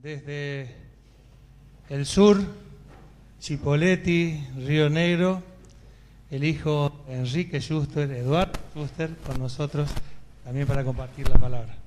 desde el sur, Chipoleti, Río Negro, el hijo Enrique Schuster, Eduardo Schuster, con nosotros también para compartir la palabra.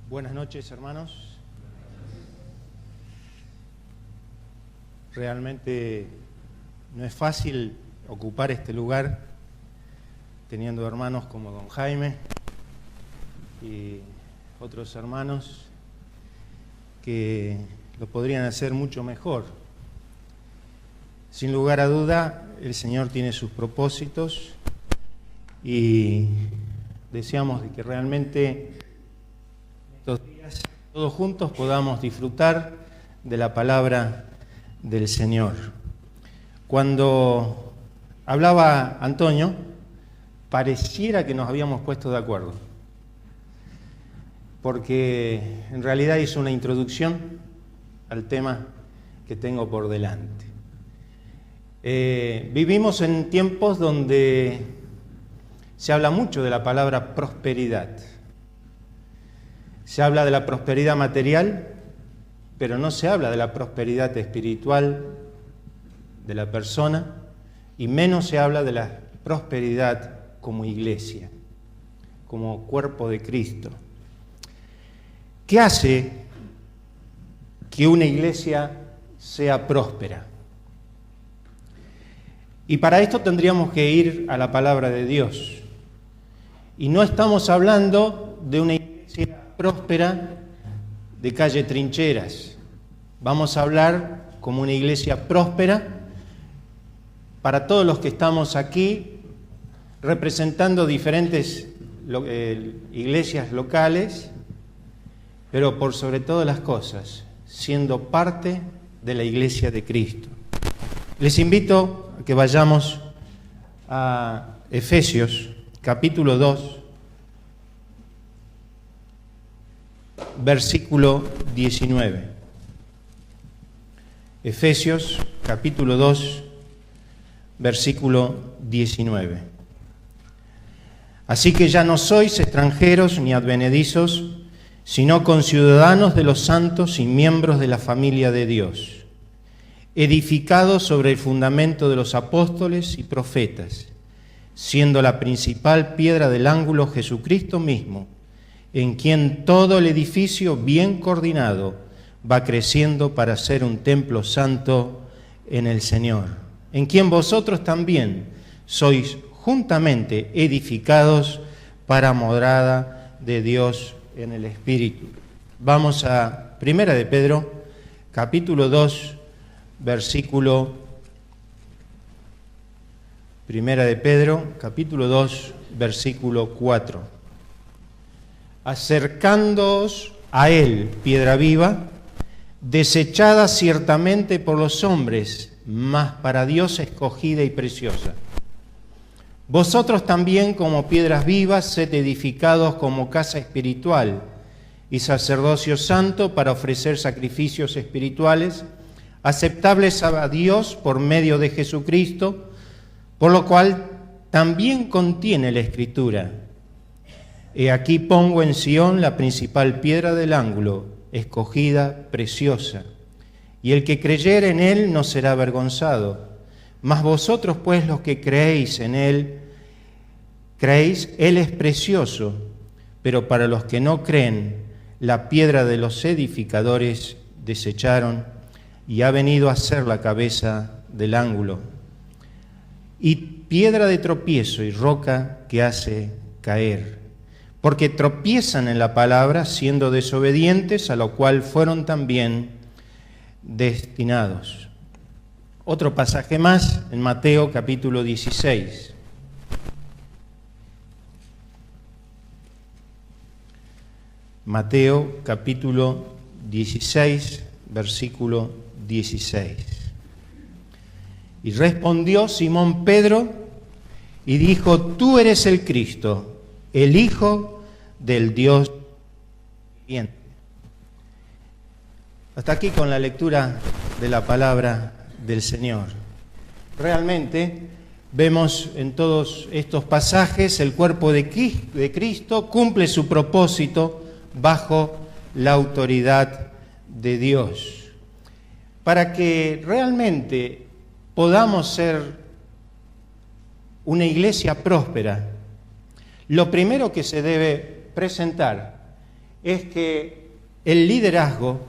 Buenas noches, hermanos. Realmente no es fácil ocupar este lugar teniendo hermanos como don Jaime y otros hermanos que lo podrían hacer mucho mejor. Sin lugar a duda, el Señor tiene sus propósitos y deseamos de que realmente estos días todos juntos podamos disfrutar de la palabra del Señor. Cuando hablaba Antonio, pareciera que nos habíamos puesto de acuerdo, porque en realidad hizo una introducción al tema que tengo por delante. Vivimos en tiempos donde se habla mucho de la palabra prosperidad. Se habla de la prosperidad material, pero no se habla de la prosperidad espiritual de la persona, y menos se habla de la prosperidad como iglesia, como cuerpo de Cristo. ¿Qué hace que una iglesia sea próspera? Y para esto tendríamos que ir a la palabra de Dios. Y no estamos hablando de una iglesia próspera de calle Trincheras. Vamos a hablar como una iglesia próspera para todos los que estamos aquí representando diferentes iglesias locales, pero por sobre todas las cosas, siendo parte de la iglesia de Cristo. Les invito a que vayamos a Efesios, capítulo 2, versículo 19. Efesios, capítulo 2, versículo 19. Así que ya no sois extranjeros ni advenedizos, sino conciudadanos de los santos y miembros de la familia de Dios, edificados sobre el fundamento de los apóstoles y profetas, siendo la principal piedra del ángulo Jesucristo mismo, en quien todo el edificio bien coordinado va creciendo para ser un templo santo en el Señor, en quien vosotros también sois juntamente edificados para morada de Dios en el Espíritu. Vamos a 1 de Pedro, capítulo 2, versículo 1 de Pedro, capítulo 2, versículo 4. Acercándoos a él, piedra viva, desechada ciertamente por los hombres, mas para Dios escogida y preciosa. Vosotros también, como piedras vivas, sed edificados como casa espiritual y sacerdocio santo para ofrecer sacrificios espirituales, aceptables a Dios por medio de Jesucristo, por lo cual también contiene la Escritura: He aquí pongo en Sión la principal piedra del ángulo, escogida, preciosa, y el que creyere en él no será avergonzado. Mas vosotros pues los que creéis en él, creéis, él es precioso, pero para los que no creen, la piedra de los edificadores desecharon, y ha venido a ser la cabeza del ángulo, y piedra de tropiezo y roca que hace caer. Porque tropiezan en la palabra, siendo desobedientes, a lo cual fueron también destinados. Otro pasaje más en Mateo capítulo 16. Mateo capítulo 16, versículo 16. Y respondió Simón Pedro y dijo: Tú eres el Cristo, el Hijo del Dios viviente. Hasta aquí con la lectura de la palabra del Señor. Realmente vemos en todos estos pasajes el cuerpo de Cristo cumple su propósito bajo la autoridad de Dios. Para que realmente podamos ser una iglesia próspera, lo primero que se debe presentar es que el liderazgo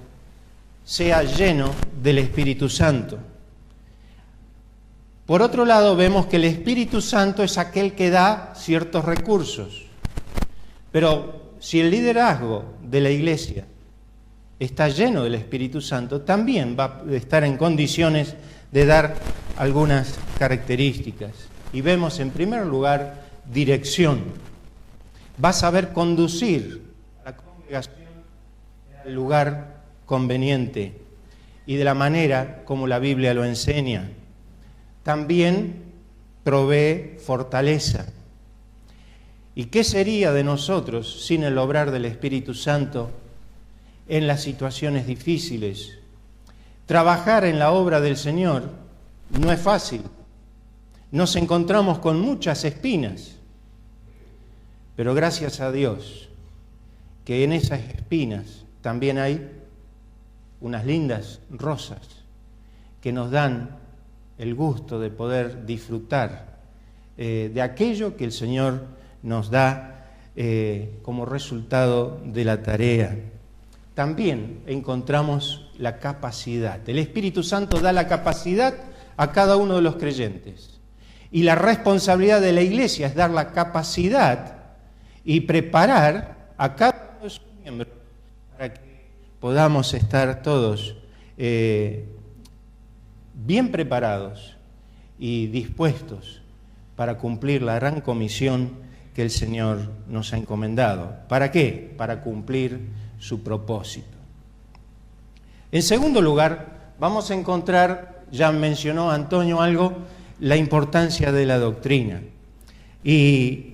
sea lleno del Espíritu Santo. Por otro lado, vemos que el Espíritu Santo es aquel que da ciertos recursos. Pero si el liderazgo de la iglesia está lleno del Espíritu Santo, también va a estar en condiciones de dar algunas características. Y vemos en primer lugar dirección. Va a saber conducir a la congregación al lugar conveniente y de la manera como la Biblia lo enseña. También provee fortaleza. ¿Y qué sería de nosotros sin el obrar del Espíritu Santo en las situaciones difíciles? Trabajar en la obra del Señor no es fácil. Nos encontramos con muchas espinas, pero gracias a Dios que en esas espinas también hay unas lindas rosas que nos dan el gusto de poder disfrutar de aquello que el Señor nos da como resultado de la tarea. También encontramos la capacidad. El Espíritu Santo da la capacidad a cada uno de los creyentes. Y la responsabilidad de la iglesia es dar la capacidad y preparar a cada uno de sus miembros para que podamos estar todos bien preparados y dispuestos para cumplir la gran comisión que el Señor nos ha encomendado. ¿Para qué? Para cumplir su propósito. En segundo lugar, vamos a encontrar, ya mencionó Antonio algo, la importancia de la doctrina. Y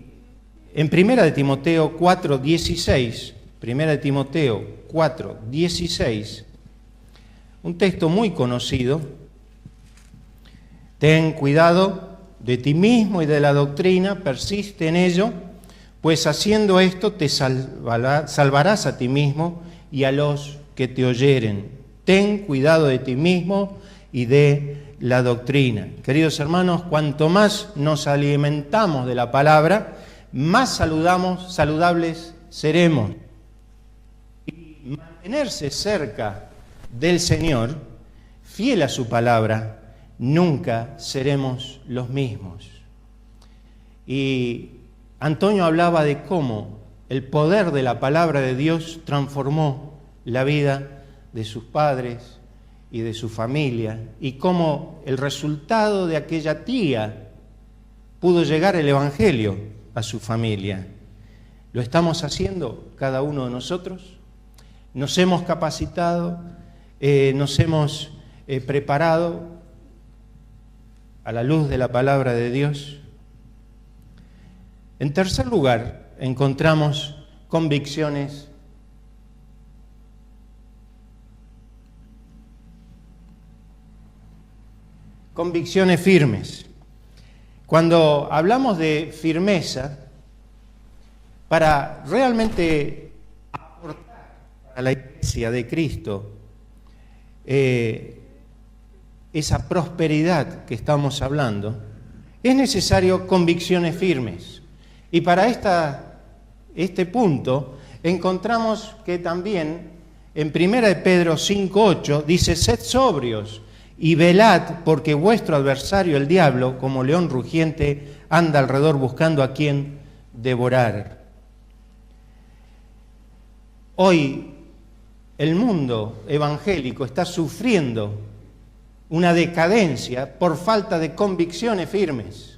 en 1 Timoteo 4:16, 1 Timoteo 4:16, un texto muy conocido: ten cuidado de ti mismo y de la doctrina, persiste en ello, pues haciendo esto te salvarás a ti mismo y a los que te oyeren. Ten cuidado de ti mismo y de la doctrina. Queridos hermanos, cuanto más nos alimentamos de la palabra, más saludables seremos. Y mantenerse cerca del Señor, fiel a su palabra, nunca seremos los mismos. Y Antonio hablaba de cómo el poder de la palabra de Dios transformó la vida de sus padres y de su familia, y cómo el resultado de aquella tía pudo llegar el Evangelio a su familia. ¿Lo estamos haciendo cada uno de nosotros? ¿Nos hemos capacitado? ¿Nos hemos preparado a la luz de la palabra de Dios? En tercer lugar, encontramos convicciones firmes. Cuando hablamos de firmeza, para realmente aportar a la iglesia de Cristo esa prosperidad que estamos hablando, es necesario convicciones firmes. Y para este punto encontramos que también en 1 Pedro 5:8 dice: sed sobrios y velad, porque vuestro adversario el diablo, como león rugiente, anda alrededor buscando a quien devorar. Hoy el mundo evangélico está sufriendo una decadencia por falta de convicciones firmes.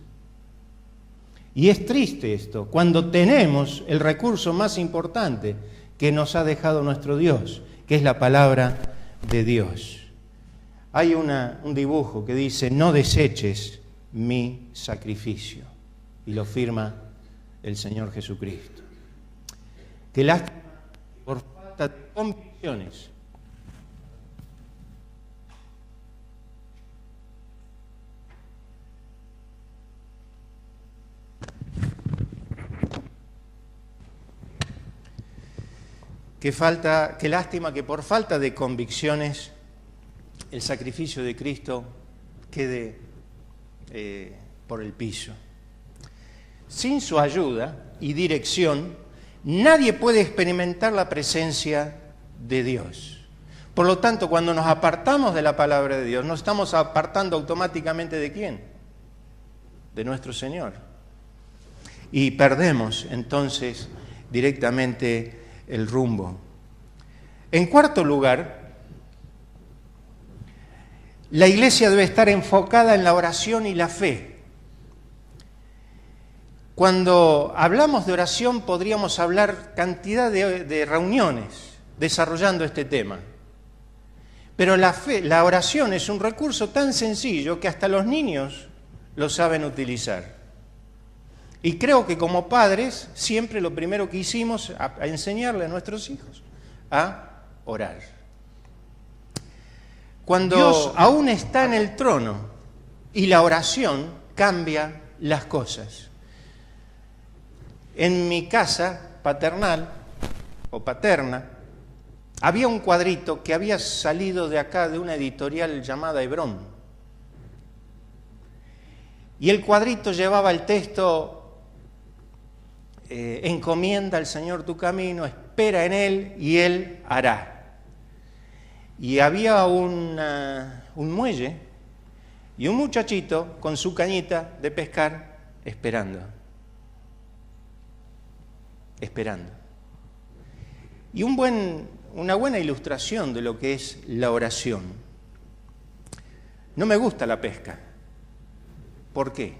Y es triste esto, cuando tenemos el recurso más importante que nos ha dejado nuestro Dios, que es la palabra de Dios. Hay un dibujo que dice: no deseches mi sacrificio, y lo firma el Señor Jesucristo. Qué lástima por falta de convicciones. Qué lástima que por falta de convicciones el sacrificio de Cristo quede por el piso. Sin su ayuda y dirección, nadie puede experimentar la presencia de Dios. Por lo tanto, cuando nos apartamos de la palabra de Dios, nos estamos apartando automáticamente ¿de quién? De nuestro Señor. Y perdemos entonces directamente el rumbo. En cuarto lugar, la iglesia debe estar enfocada en la oración y la fe. Cuando hablamos de oración podríamos hablar cantidad de reuniones desarrollando este tema. Pero la oración es un recurso tan sencillo que hasta los niños lo saben utilizar. Y creo que como padres siempre lo primero que hicimos a enseñarle a nuestros hijos a orar. Cuando Dios aún está en el trono y la oración cambia las cosas. En mi casa paternal o paterna había un cuadrito que había salido de acá de una editorial llamada Hebrón. Y el cuadrito llevaba el texto: encomienda al Señor tu camino, espera en Él y Él hará. Y había un muelle y un muchachito con su cañita de pescar esperando. Y una buena ilustración de lo que es la oración. No me gusta la pesca. ¿Por qué?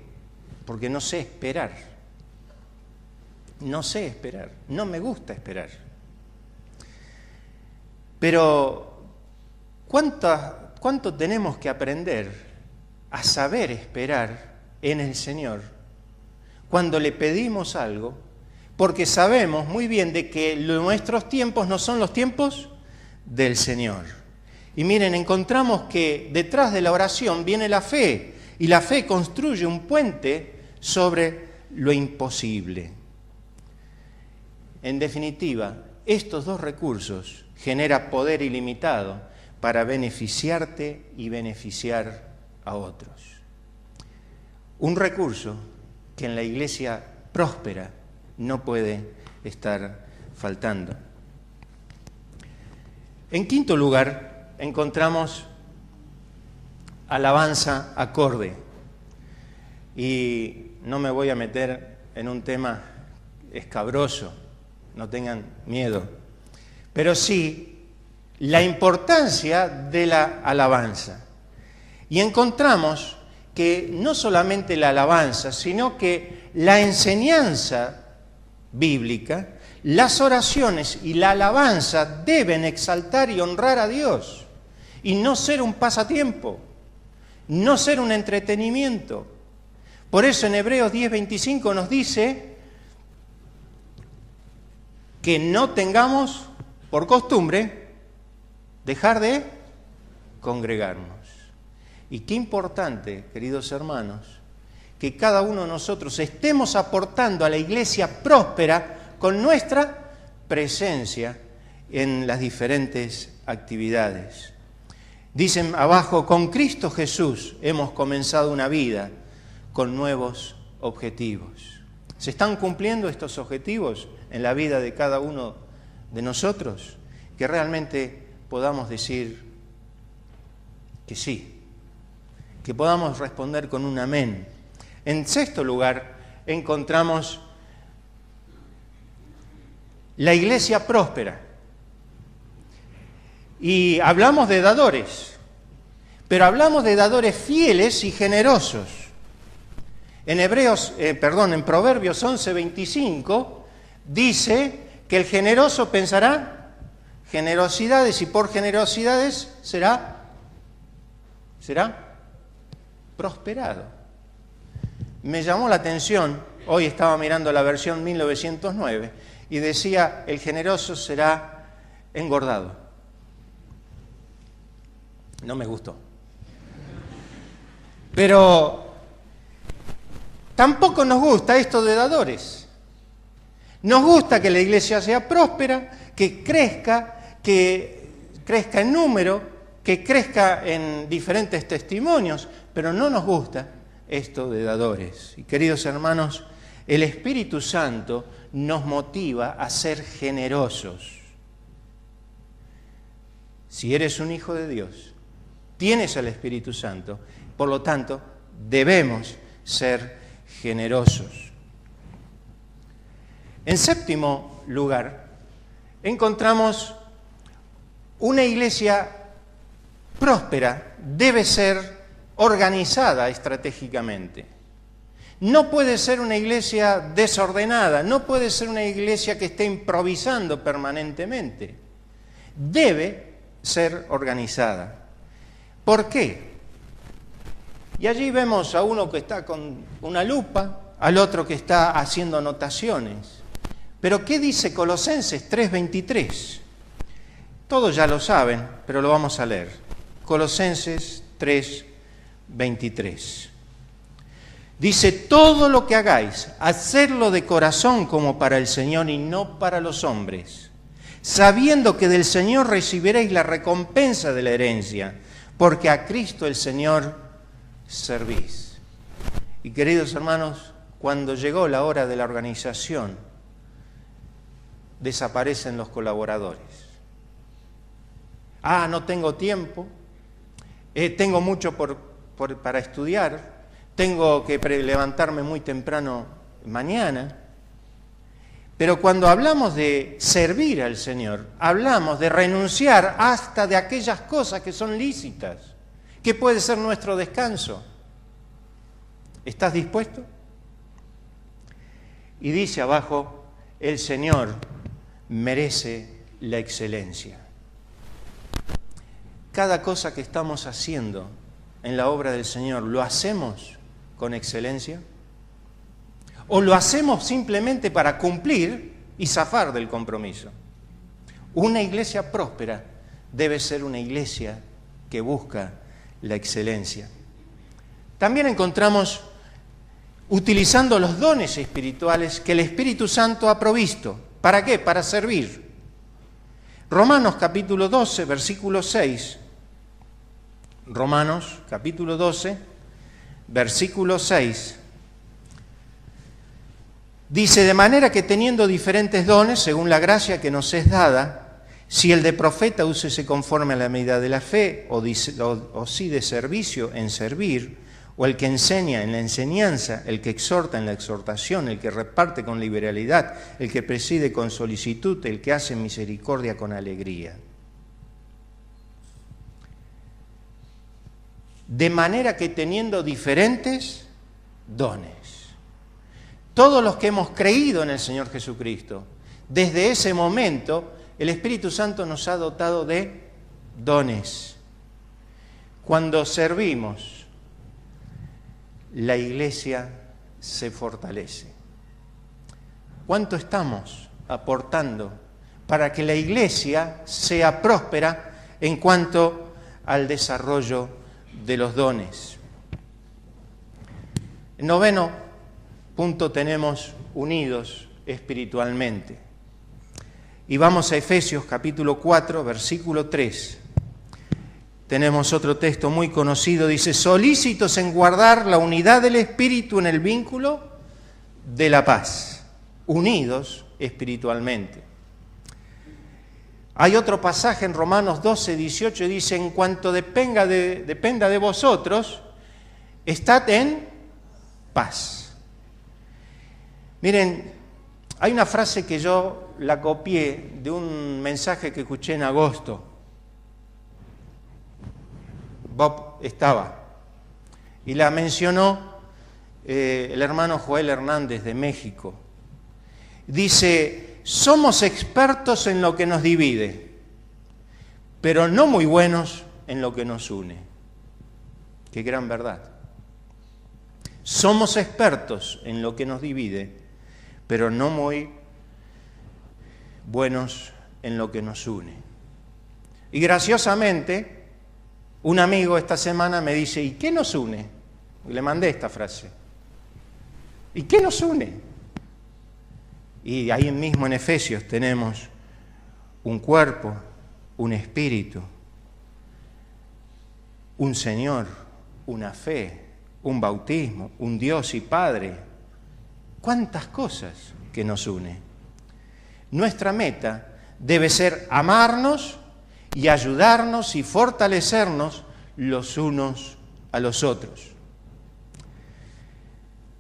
Porque no sé esperar. No sé esperar, no me gusta esperar. Pero, ¿cuánto tenemos que aprender a saber esperar en el Señor cuando le pedimos algo? Porque sabemos muy bien de que nuestros tiempos no son los tiempos del Señor. Y miren, encontramos que detrás de la oración viene la fe, y la fe construye un puente sobre lo imposible. En definitiva, estos dos recursos generan poder ilimitado para beneficiarte y beneficiar a otros. Un recurso que en la iglesia próspera no puede estar faltando. En quinto lugar, encontramos alabanza acorde. Y no me voy a meter en un tema escabroso, no tengan miedo, pero sí la importancia de la alabanza. Y encontramos que no solamente la alabanza, sino que la enseñanza bíblica, las oraciones y la alabanza deben exaltar y honrar a Dios y no ser un pasatiempo, no ser un entretenimiento. Por eso en Hebreos 10:25 nos dice que no tengamos por costumbre dejar de congregarnos. Y qué importante, queridos hermanos, que cada uno de nosotros estemos aportando a la iglesia próspera con nuestra presencia en las diferentes actividades. Dicen abajo, con Cristo Jesús hemos comenzado una vida con nuevos objetivos. ¿Se están cumpliendo estos objetivos en la vida de cada uno de nosotros? Que realmente podamos decir que sí, que podamos responder con un amén. En sexto lugar, encontramos la iglesia próspera. Y hablamos de dadores, pero hablamos de dadores fieles y generosos. En Proverbios 11:25 dice que el generoso pensará generosidades y por generosidades será prosperado. me llamó la atención, hoy estaba mirando la versión 1909, y decía, el generoso será engordado. No me gustó. Pero tampoco nos gusta esto de dadores. Nos gusta que la iglesia sea próspera, que crezca en número, que crezca en diferentes testimonios, pero no nos gusta esto de dadores. Y queridos hermanos, el Espíritu Santo nos motiva a ser generosos. Si eres un hijo de Dios, tienes al Espíritu Santo, por lo tanto, debemos ser generosos. En séptimo lugar, encontramos una iglesia próspera, debe ser organizada estratégicamente. No puede ser una iglesia desordenada, no puede ser una iglesia que esté improvisando permanentemente. Debe ser organizada. ¿Por qué? Y allí vemos a uno que está con una lupa, al otro que está haciendo anotaciones. Pero ¿qué dice Colosenses 3:23? Todos ya lo saben, pero lo vamos a leer. Colosenses 3:23. Dice, todo lo que hagáis, hacedlo de corazón como para el Señor y no para los hombres, sabiendo que del Señor recibiréis la recompensa de la herencia, porque a Cristo el Señor servís. Y queridos hermanos, cuando llegó la hora de la organización, desaparecen los colaboradores. No tengo tiempo, tengo mucho para estudiar, tengo que levantarme muy temprano mañana. Pero cuando hablamos de servir al Señor, hablamos de renunciar hasta de aquellas cosas que son lícitas, que puede ser nuestro descanso. ¿Estás dispuesto? Y dice abajo, el Señor merece la excelencia. Cada cosa que estamos haciendo en la obra del Señor, ¿lo hacemos con excelencia? ¿O lo hacemos simplemente para cumplir y zafar del compromiso? Una iglesia próspera debe ser una iglesia que busca la excelencia. También encontramos utilizando los dones espirituales que el Espíritu Santo ha provisto. ¿Para qué? Para servir. Romanos capítulo 12, versículo 6. Romanos capítulo 12, versículo 6. Dice, de manera que teniendo diferentes dones, según la gracia que nos es dada, si el de profeta úsese conforme a la medida de la fe, o si de servicio en servir, o el que enseña en la enseñanza, el que exhorta en la exhortación, el que reparte con liberalidad, el que preside con solicitud, el que hace misericordia con alegría. De manera que teniendo diferentes dones. Todos los que hemos creído en el Señor Jesucristo, desde ese momento, el Espíritu Santo nos ha dotado de dones. Cuando servimos, la iglesia se fortalece. ¿Cuánto estamos aportando para que la iglesia sea próspera en cuanto al desarrollo de los dones? Noveno punto, tenemos unidos espiritualmente. Y vamos a Efesios capítulo 4, versículo 3. Tenemos otro texto muy conocido, dice, solícitos en guardar la unidad del Espíritu en el vínculo de la paz, unidos espiritualmente. Hay otro pasaje en Romanos 12, 18, dice, en cuanto dependa de vosotros, estad en paz. Miren, hay una frase que yo la copié de un mensaje que escuché en agosto. Bob estaba, y la mencionó el hermano Joel Hernández de México. Dice, somos expertos en lo que nos divide, pero no muy buenos en lo que nos une. Qué gran verdad. Somos expertos en lo que nos divide, pero no muy buenos en lo que nos une. Y graciosamente, un amigo esta semana me dice, ¿y qué nos une? Y le mandé esta frase. ¿Y qué nos une? Y ahí mismo en Efesios tenemos un cuerpo, un espíritu, un Señor, una fe, un bautismo, un Dios y Padre. ¿Cuántas cosas que nos une? Nuestra meta debe ser amarnos y ayudarnos y fortalecernos los unos a los otros.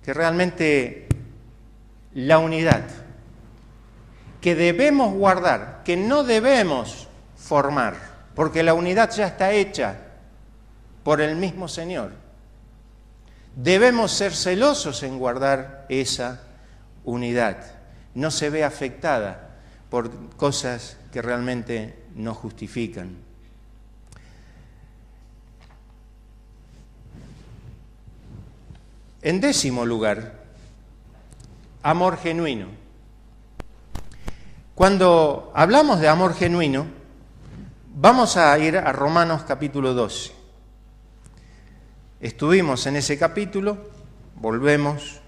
Que realmente la unidad que debemos guardar, que no debemos formar, porque la unidad ya está hecha por el mismo Señor. Debemos ser celosos en guardar esa unidad. No se ve afectada por cosas que realmente no justifican. En 10º lugar, amor genuino. Cuando hablamos de amor genuino, vamos a ir a Romanos capítulo 12. Estuvimos en ese capítulo, volvemos.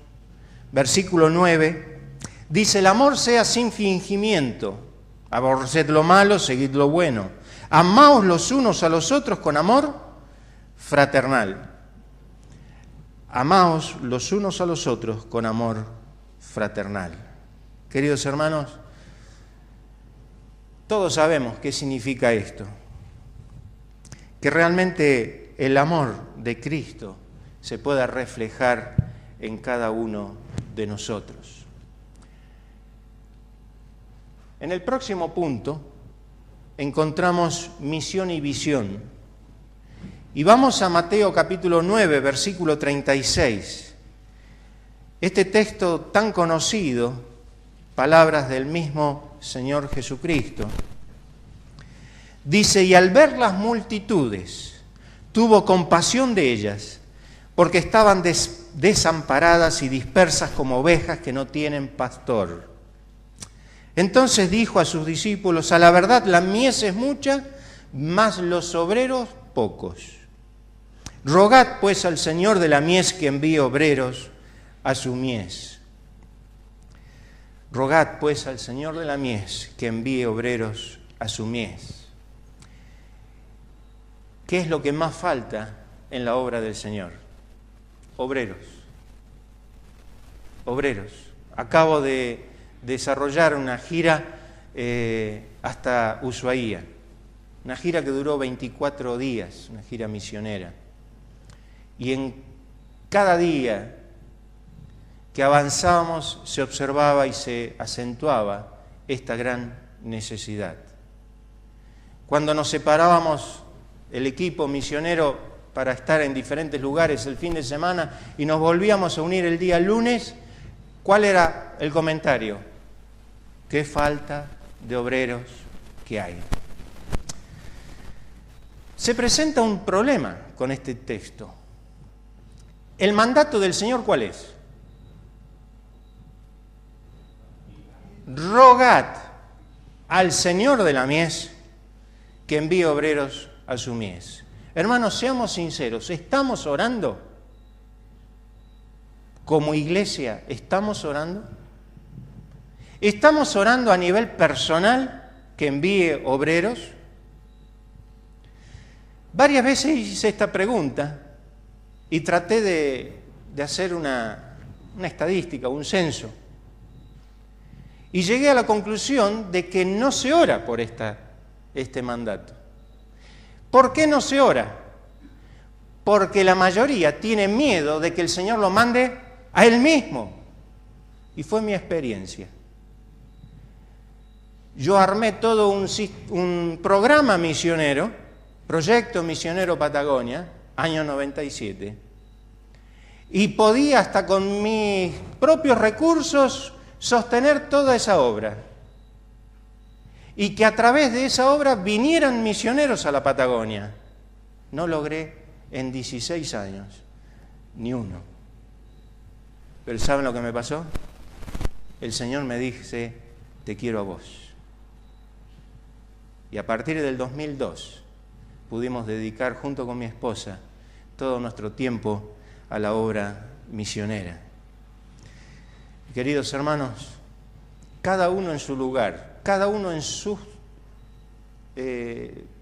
Versículo 9, dice, el amor sea sin fingimiento, aborreced lo malo, seguid lo bueno. Amaos los unos a los otros con amor fraternal. Amaos los unos a los otros con amor fraternal. Queridos hermanos, todos sabemos qué significa esto. Que realmente el amor de Cristo se pueda reflejar en cada uno de nosotros. En el próximo punto encontramos misión y visión. Y vamos a Mateo capítulo 9, versículo 36. Este texto tan conocido, palabras del mismo Señor Jesucristo. Dice, y al ver las multitudes, tuvo compasión de ellas, porque estaban desamparadas y dispersas como ovejas que no tienen pastor. Entonces dijo a sus discípulos, a la verdad la mies es mucha, mas los obreros pocos. Rogad pues al Señor de la mies que envíe obreros a su mies. Rogad pues al Señor de la mies que envíe obreros a su mies. ¿Qué es lo que más falta en la obra del Señor? Obreros. Obreros. Acabo de desarrollar una gira hasta Ushuaia. Una gira que duró 24 días, una gira misionera. Y en cada día que avanzábamos se observaba y se acentuaba esta gran necesidad. Cuando nos separábamos el equipo misionero para estar en diferentes lugares el fin de semana y nos volvíamos a unir el día lunes, ¿cuál era el comentario? ¡Qué falta de obreros que hay! Se presenta un problema con este texto. ¿El mandato del Señor cuál es? Rogad al Señor de la mies que envíe obreros a su mies. Hermanos, seamos sinceros, ¿estamos orando? Como iglesia, ¿estamos orando? ¿Estamos orando a nivel personal que envíe obreros? Varias veces hice esta pregunta y traté de hacer una estadística, un censo. Y llegué a la conclusión de que no se ora por este mandato. ¿Por qué no se ora? Porque la mayoría tiene miedo de que el Señor lo mande a Él mismo. Y fue mi experiencia. Yo armé todo un programa misionero, Proyecto Misionero Patagonia, año 97. Y podía hasta con mis propios recursos sostener toda esa obra. Y que a través de esa obra vinieran misioneros a la Patagonia. No logré en 16 años ni uno. Pero ¿saben lo que me pasó? El Señor me dice, te quiero a vos. Y a partir del 2002 pudimos dedicar junto con mi esposa todo nuestro tiempo a la obra misionera. Queridos hermanos, cada uno en su lugar, cada uno en sus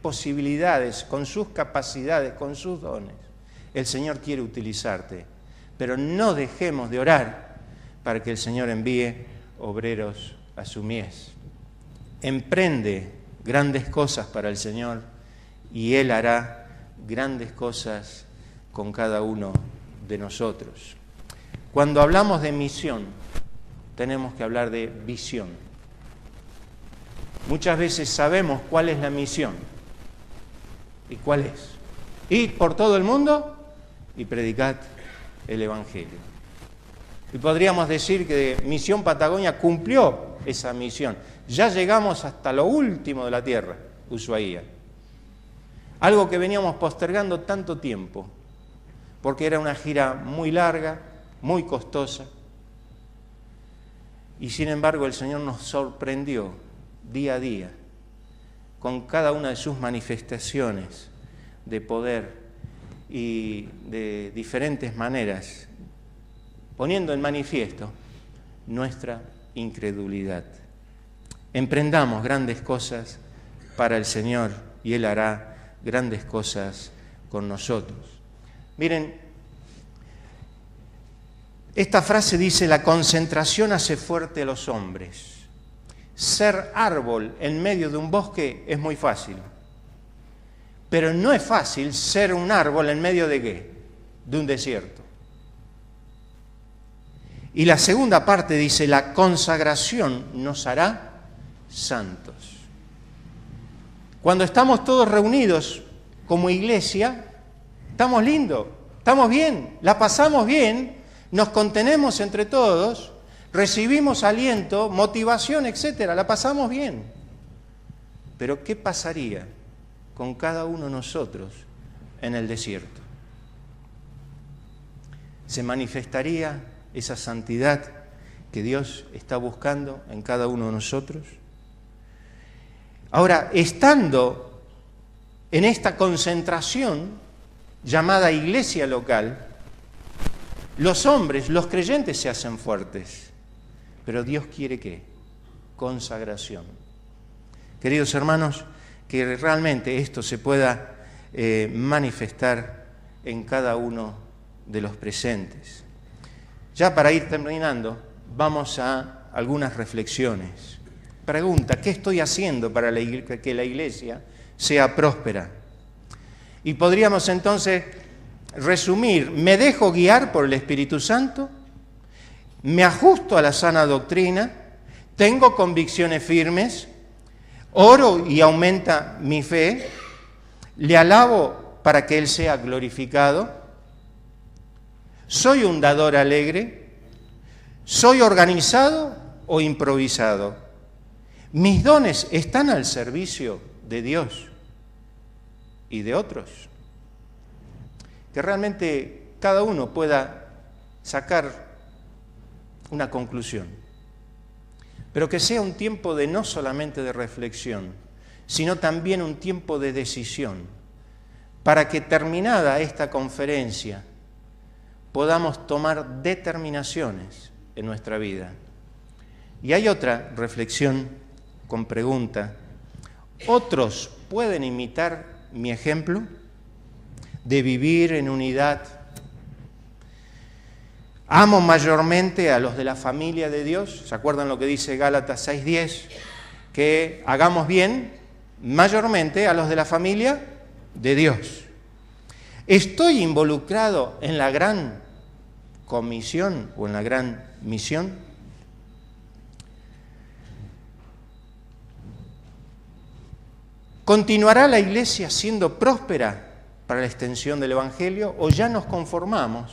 posibilidades, con sus capacidades, con sus dones, el Señor quiere utilizarte. Pero no dejemos de orar para que el Señor envíe obreros a su mies. Emprende grandes cosas para el Señor y Él hará grandes cosas con cada uno de nosotros. Cuando hablamos de misión, tenemos que hablar de visión. Muchas veces sabemos cuál es la misión. ¿Y cuál es? Ir por todo el mundo y predicad el Evangelio. Y podríamos decir que Misión Patagonia cumplió esa misión. Ya llegamos hasta lo último de la tierra, Ushuaia. Algo que veníamos postergando tanto tiempo, porque era una gira muy larga, muy costosa. Y sin embargo el Señor nos sorprendió día a día con cada una de sus manifestaciones de poder y de diferentes maneras, poniendo en manifiesto nuestra incredulidad. Emprendamos grandes cosas para el Señor y Él hará grandes cosas con nosotros. Miren, esta frase dice, la concentración hace fuerte a los hombres. Ser árbol en medio de un bosque es muy fácil. Pero no es fácil ser un árbol en medio de ¿qué? De un desierto. Y la segunda parte dice, la consagración nos hará santos. Cuando estamos todos reunidos como iglesia, estamos lindos, estamos bien, la pasamos bien, nos contenemos entre todos, recibimos aliento, motivación, etcétera, la pasamos bien. Pero ¿qué pasaría con cada uno de nosotros en el desierto? ¿Se manifestaría esa santidad que Dios está buscando en cada uno de nosotros? Ahora, estando en esta concentración llamada iglesia local, los hombres, los creyentes se hacen fuertes, pero Dios quiere ¿qué? Consagración. Queridos hermanos, que realmente esto se pueda manifestar en cada uno de los presentes. Ya para ir terminando, vamos a algunas reflexiones. Pregunta, ¿qué estoy haciendo para que la iglesia sea próspera? Y podríamos entonces resumir, ¿me dejo guiar por el Espíritu Santo? ¿Me ajusto a la sana doctrina? ¿Tengo convicciones firmes? ¿Oro y aumenta mi fe? ¿Le alabo para que Él sea glorificado? ¿Soy un dador alegre? ¿Soy organizado o improvisado? ¿Mis dones están al servicio de Dios y de otros? Que realmente cada uno pueda sacar una conclusión, pero que sea un tiempo de no solamente de reflexión, sino también un tiempo de decisión, para que terminada esta conferencia podamos tomar determinaciones en nuestra vida. Y hay otra reflexión con pregunta. ¿Otros pueden imitar mi ejemplo de vivir en unidad? Amo mayormente a los de la familia de Dios. ¿Se acuerdan lo que dice Gálatas 6:10? Que hagamos bien mayormente a los de la familia de Dios. ¿Estoy involucrado en la gran comisión o en la gran misión? ¿Continuará la iglesia siendo próspera para la extensión del Evangelio o ya nos conformamos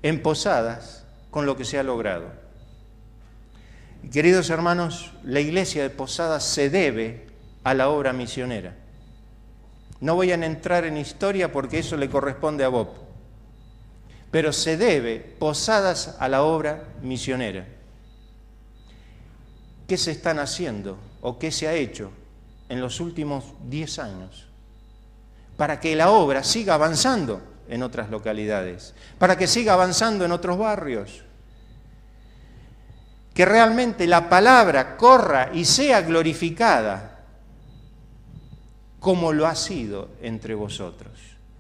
en Posadas con lo que se ha logrado? Y queridos hermanos, la iglesia de Posadas se debe a la obra misionera. No voy a entrar en historia porque eso le corresponde a Bob. pero se debe posadas a la obra misionera. ¿Qué se están haciendo o qué se ha hecho en los últimos 10 años para que la obra siga avanzando en otras localidades, para que siga avanzando en otros barrios? Que realmente la palabra corra y sea glorificada como lo ha sido entre vosotros,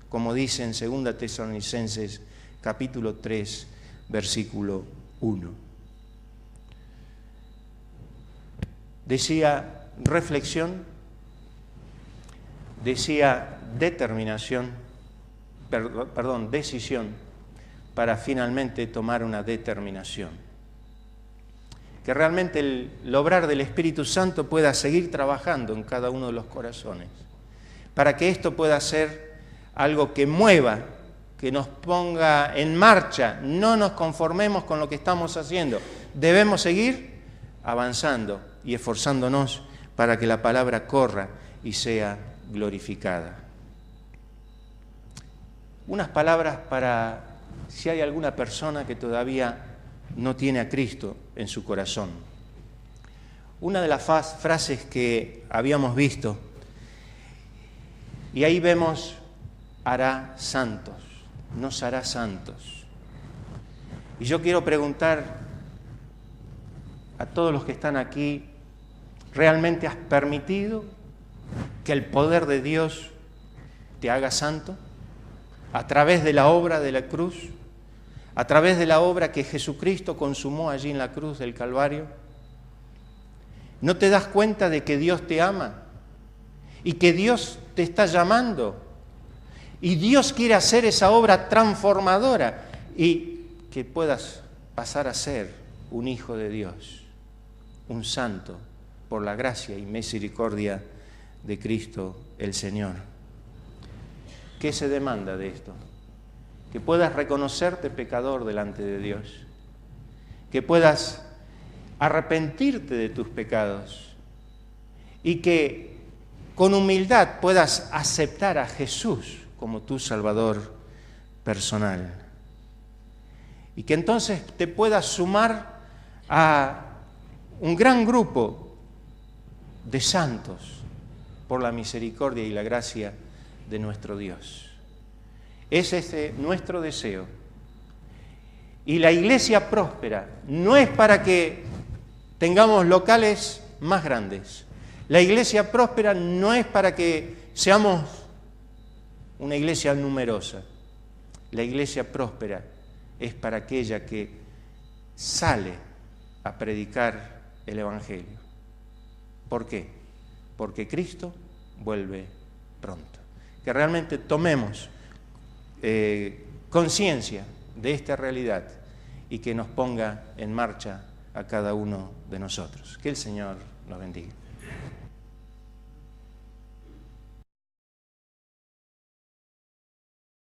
como dice en 2 Tesalonicenses capítulo 3, versículo 1. Decía reflexión, decía determinación, decisión, para finalmente tomar una determinación. Que realmente el obrar del Espíritu Santo pueda seguir trabajando en cada uno de los corazones, para que esto pueda ser algo que mueva, que nos ponga en marcha. No nos conformemos con lo que estamos haciendo, debemos seguir avanzando y esforzándonos para que la palabra corra y sea glorificada. Unas palabras para si hay alguna persona que todavía no tiene a Cristo en su corazón. Una de las frases que habíamos visto, y ahí vemos, hará santos, nos hará santos. Y yo quiero preguntar a todos los que están aquí, ¿realmente has permitido que el poder de Dios te haga santo a través de la obra de la cruz? A través de la obra que Jesucristo consumó allí en la cruz del Calvario. ¿No te das cuenta de que Dios te ama? Y que Dios te está llamando. Y Dios quiere hacer esa obra transformadora. Y que puedas pasar a ser un hijo de Dios. Un santo por la gracia y misericordia de Cristo el Señor. ¿Qué se demanda de esto? Que puedas reconocerte pecador delante de Dios, que puedas arrepentirte de tus pecados y que con humildad puedas aceptar a Jesús como tu Salvador personal. Y que entonces te puedas sumar a un gran grupo de santos por la misericordia y la gracia de nuestro Dios. Es ese nuestro deseo. Y la iglesia próspera no es para que tengamos locales más grandes. La iglesia próspera no es para que seamos una iglesia numerosa. La iglesia próspera es para aquella que sale a predicar el Evangelio. ¿Por qué? Porque Cristo vuelve pronto. Que realmente tomemos conciencia de esta realidad y que nos ponga en marcha a cada uno de nosotros. Que el Señor nos bendiga.